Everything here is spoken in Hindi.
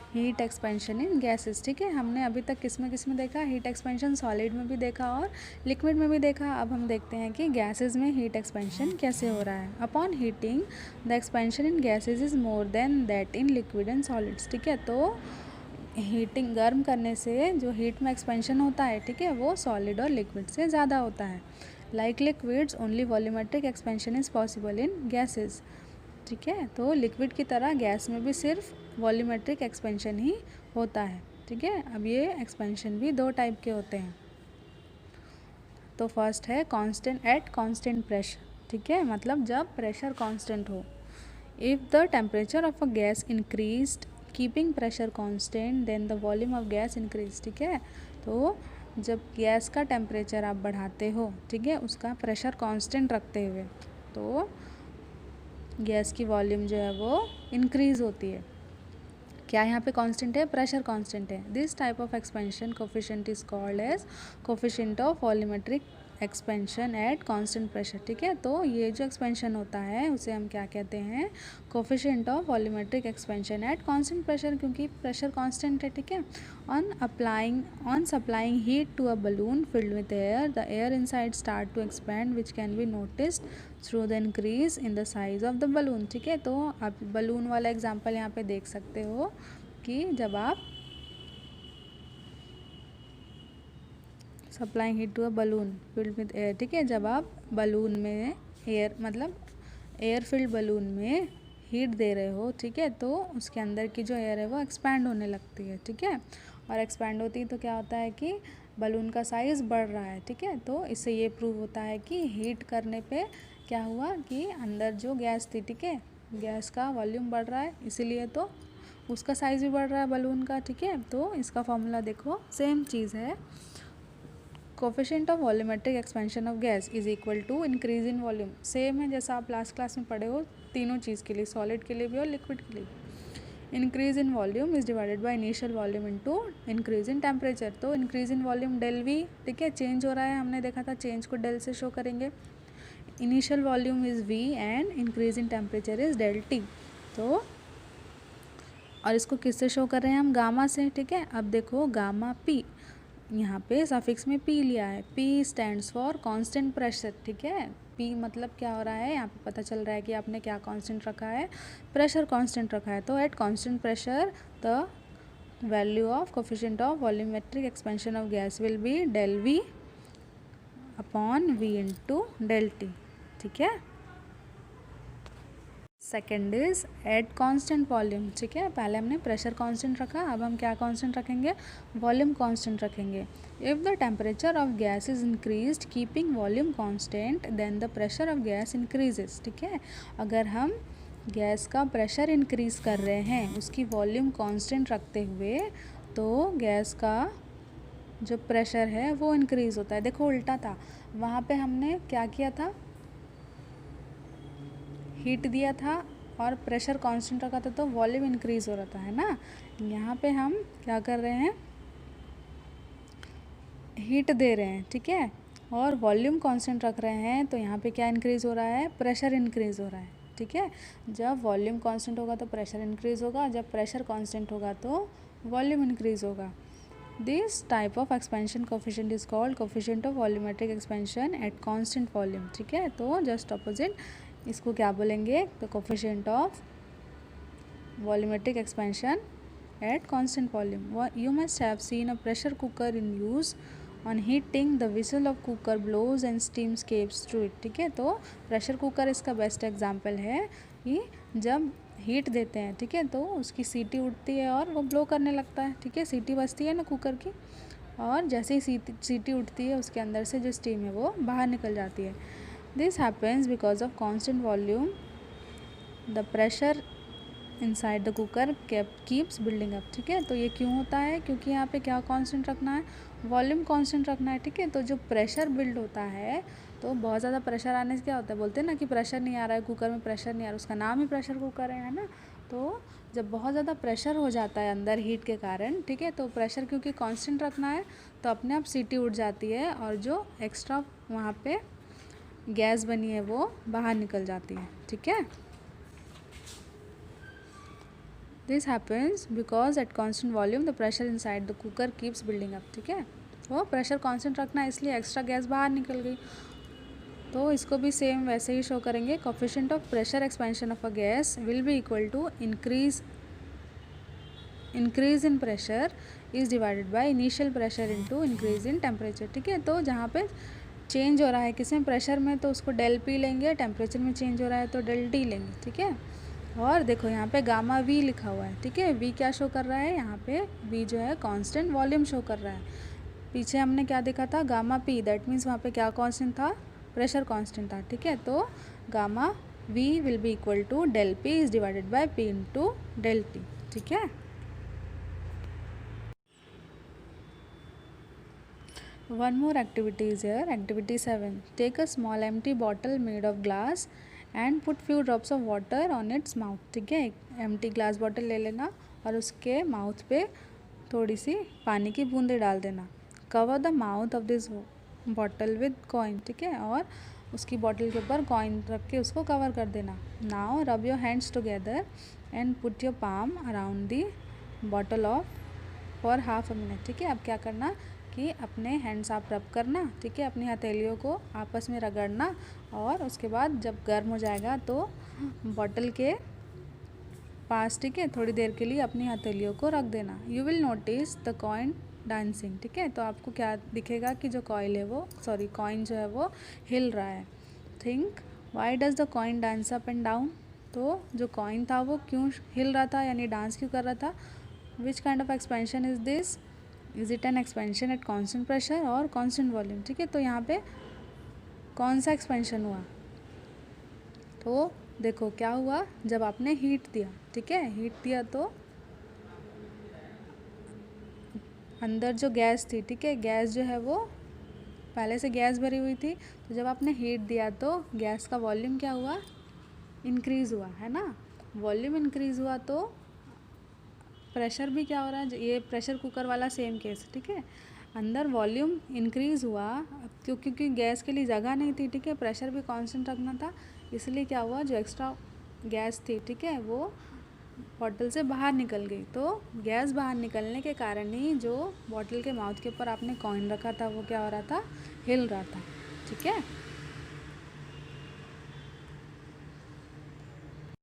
Heat expansion in gases. ठीक है, हमने अभी तक किस में देखा, हीट एक्सपेंशन सॉलिड में भी देखा और लिक्विड में भी देखा। अब हम देखते हैं कि गैसेस में हीट एक्सपेंशन कैसे हो रहा है। Upon heating the expansion in gases is more than that in liquid and solids. ठीक है, तो हीटिंग गर्म करने से जो हीट में एक्सपेंशन होता है, ठीक है, वो सॉलिड और लिक्विड से ज़्यादा होता है। Like liquids only volumetric expansion is possible in gases. ठीक है, तो लिक्विड की तरह गैस में भी सिर्फ वॉल्यूमेट्रिक एक्सपेंशन ही होता है। ठीक है, अब ये एक्सपेंशन भी दो टाइप के होते हैं। तो फर्स्ट है कांस्टेंट एट कांस्टेंट प्रेशर। ठीक है, मतलब जब प्रेशर कांस्टेंट हो। If the temperature of a gas increased keeping pressure constant then the volume of gas increase. ठीक है, तो जब गैस का टेम्परेचर आप बढ़ाते हो, ठीक है, उसका प्रेशर कांस्टेंट रखते हुए, तो गैस की वॉल्यूम जो है वो इंक्रीज़ होती है। क्या यहाँ पे कांस्टेंट है, प्रेशर कांस्टेंट है। This type of expansion coefficient is called as coefficient of volumetric expansion at constant pressure. ठीक है, तो ये जो एक्सपेंशन होता है उसे हम क्या कहते हैं, coefficient of volumetric expansion at constant pressure, क्योंकि प्रेशर कांस्टेंट है। ठीक है, on supplying heat to a balloon filled with air, the air inside start to expand which can be noticed through the increase in the size of the balloon. ठीक है, तो आप बलून वाला एग्जाम्पल यहाँ पे देख सकते हो कि जब आप supplying heat to a balloon filled with air, ठीक है, जब आप बलून में एयर मतलब एयर फिल्ड बलून में हीट दे रहे हो, ठीक है, तो उसके अंदर की जो एयर है वो एक्सपैंड होने लगती है। ठीक है, और एक्सपैंड होती है तो क्या होता है कि बलून का साइज़ बढ़ रहा है। ठीक है, तो इससे ये प्रूव होता है कि हीट करने पे क्या हुआ कि अंदर जो गैस थी, ठीक है, गैस का वॉल्यूम बढ़ रहा है, इसीलिए तो उसका साइज़ भी बढ़ रहा है बलून का। ठीक है, तो इसका फॉर्मूला देखो, सेम चीज़ है, coefficient of volumetric expansion of gas is equal to increase in volume. Same है जैसा आप लास्ट क्लास में पढ़े हो, तीनों चीज़ के लिए, सॉलिड के लिए भी और लिक्विड के लिए। Increase in volume is divided by initial volume into increase in temperature. तो increase in volume del V, ठीक है, चेंज हो रहा है, हमने देखा था चेंज को डेल से शो करेंगे। Initial volume is V and increase in temperature is del T. तो और इसको किससे शो कर रहे हैं हम, गामा से। ठीक है, अब देखो गामा पी, यहाँ पे सफिक्स में पी लिया है, P stands for constant pressure. ठीक है, पी मतलब क्या हो रहा है, यहाँ पे पता चल रहा है कि आपने क्या कांस्टेंट रखा है, प्रेशर कांस्टेंट रखा है। तो at constant pressure the value of coefficient of volumetric expansion of gas will be del V upon V into del T. ठीक है, second is at constant volume. ठीक है, पहले हमने प्रेशर कांस्टेंट रखा, अब हम क्या कांस्टेंट रखेंगे, वॉल्यूम कांस्टेंट रखेंगे। If the temperature of gas is increased keeping volume constant then the pressure of gas increases. ठीक है, अगर हम गैस का प्रेशर इंक्रीज कर रहे हैं उसकी वॉल्यूम कांस्टेंट रखते हुए, तो गैस का जो प्रेशर है वो इंक्रीज़ होता है। देखो उल्टा था, वहाँ पे हमने क्या किया था, हीट दिया था और प्रेशर कांस्टेंट रखा था, तो वॉल्यूम इंक्रीज़ हो रहा था, है ना। यहाँ पे हम क्या कर रहे हैं, हीट दे रहे हैं, ठीक है, और वॉल्यूम कांस्टेंट रख रहे हैं, तो यहाँ पे क्या इंक्रीज़ हो रहा है, प्रेशर इंक्रीज़ हो रहा है। ठीक है, जब वॉल्यूम कांस्टेंट होगा तो प्रेशर इंक्रीज़ होगा, जब प्रेशर कांस्टेंट होगा तो वॉल्यूम इंक्रीज़ होगा। This type of expansion coefficient is called coefficient of volumetric expansion at constant volume. ठीक है, तो जस्ट अपोजिट इसको क्या बोलेंगे, the coefficient of volumetric expansion at constant volume. You must have seen a pressure cooker in use on heating the whistle of cooker blows and steam escapes through it. ठीक है, तो प्रेशर कुकर इसका बेस्ट एग्जाम्पल है कि जब हीट देते हैं, ठीक है, तो उसकी सीटी उठती है और वो ब्लो करने लगता है। ठीक है, सीटी बजती है ना कुकर की, और जैसे ही सीटी उठती है उसके अंदर से जो स्टीम है वो बाहर निकल जाती है। This happens because of constant volume the pressure inside the cooker keeps building up. ठीक है, तो ये क्यों होता है, क्योंकि यहाँ पे क्या कांस्टेंट रखना है, वॉल्यूम कांस्टेंट रखना है। ठीक है, तो जो प्रेशर बिल्ड होता है, तो बहुत ज़्यादा प्रेशर आने से क्या होता है, बोलते हैं ना कि प्रेशर नहीं आ रहा है कुकर में, प्रेशर नहीं आ रहा, उसका नाम ही प्रेशर कुकर है ना। तो जब बहुत ज़्यादा प्रेशर हो जाता है अंदर हीट के कारण, ठीक है, तो प्रेशर क्योंकि कांस्टेंट रखना है तो अपने आप सीटी उठ जाती है और जो एक्स्ट्रा वहाँ पे गैस बनी है वो बाहर निकल जाती है। ठीक है, this happens because at constant volume the pressure inside the cooker keeps building up. ठीक है, तो प्रेशर कांस्टेंट रखना है, इसलिए एक्स्ट्रा गैस बाहर निकल गई। तो इसको भी सेम वैसे ही शो करेंगे। Coefficient of pressure expansion of a gas will be equal to increase in pressure is divided by initial pressure into increase in temperature. ठीक है, तो जहाँ पे चेंज हो रहा है किसी में प्रेशर में तो उसको डेल पी लेंगे, टेम्परेचर में चेंज हो रहा है तो डेल टी लेंगे। ठीक है, और देखो यहाँ पे गामा वी लिखा हुआ है। ठीक है, वी क्या शो कर रहा है, यहाँ पे वी जो है कांस्टेंट वॉल्यूम शो कर रहा है। पीछे हमने क्या देखा था, गामा पी, दैट मीन्स वहाँ पे क्या कांस्टेंट था, प्रेशर कांस्टेंट था। ठीक है, तो gamma we will be equal to del P is divided by P into del T. ठीक है, one more activity is here. Activity 7, take a small empty bottle made of glass and put few drops of water on its mouth। ठीक है, एक empty glass bottle ले लेना और उसके माउथ पे थोड़ी सी पानी की बूंदें डाल देना। cover the mouth of this bottle with coin। ठीक है, और उसकी बॉटल के ऊपर कॉइन रख के उसको कवर कर देना। now rub your hands together and put your palm around the bottle of for half a minute। ठीक है, अब क्या करना कि अपने हैंड्स आप रब करना। ठीक है, अपनी हथेलियों को आपस में रगड़ना और उसके बाद जब गर्म हो जाएगा तो बॉटल के पास, ठीक है, थोड़ी देर के लिए अपनी हथेलियों को रख देना। You will notice the coin dancing. ठीक है, तो आपको क्या दिखेगा कि जो कॉइन जो है वो हिल रहा है। Think why does the coin dance up and down. तो जो कॉइन था वो क्यों हिल रहा था, यानी डांस क्यों कर रहा था। Which kind of expansion is this, is it N expansion at constant pressure और कांस्टेंट वॉल्यूम। ठीक है, तो यहाँ पे कौन सा एक्सपेंशन हुआ, तो देखो क्या हुआ, जब आपने हीट दिया। ठीक है, हीट दिया तो अंदर जो गैस थी, ठीक है, गैस जो है वो पहले से गैस भरी हुई थी, तो जब आपने हीट दिया तो गैस का वॉल्यूम क्या हुआ, इंक्रीज़ हुआ, है ना। वॉल्यूम इंक्रीज़ हुआ तो प्रेशर भी क्या हो रहा है, ये प्रेशर कुकर वाला सेम केस। ठीक है, अंदर वॉल्यूम इंक्रीज़ हुआ क्योंकि गैस के लिए जगह नहीं थी। ठीक है, प्रेशर भी कांस्टेंट रखना था, इसलिए क्या हुआ, जो एक्स्ट्रा गैस थी, ठीक है, वो बॉटल से बाहर निकल गई। तो गैस बाहर निकलने के कारण ही जो बॉटल के माउथ के ऊपर आपने कॉइन रखा था वो क्या हो रहा था, हिल रहा था। ठीक है।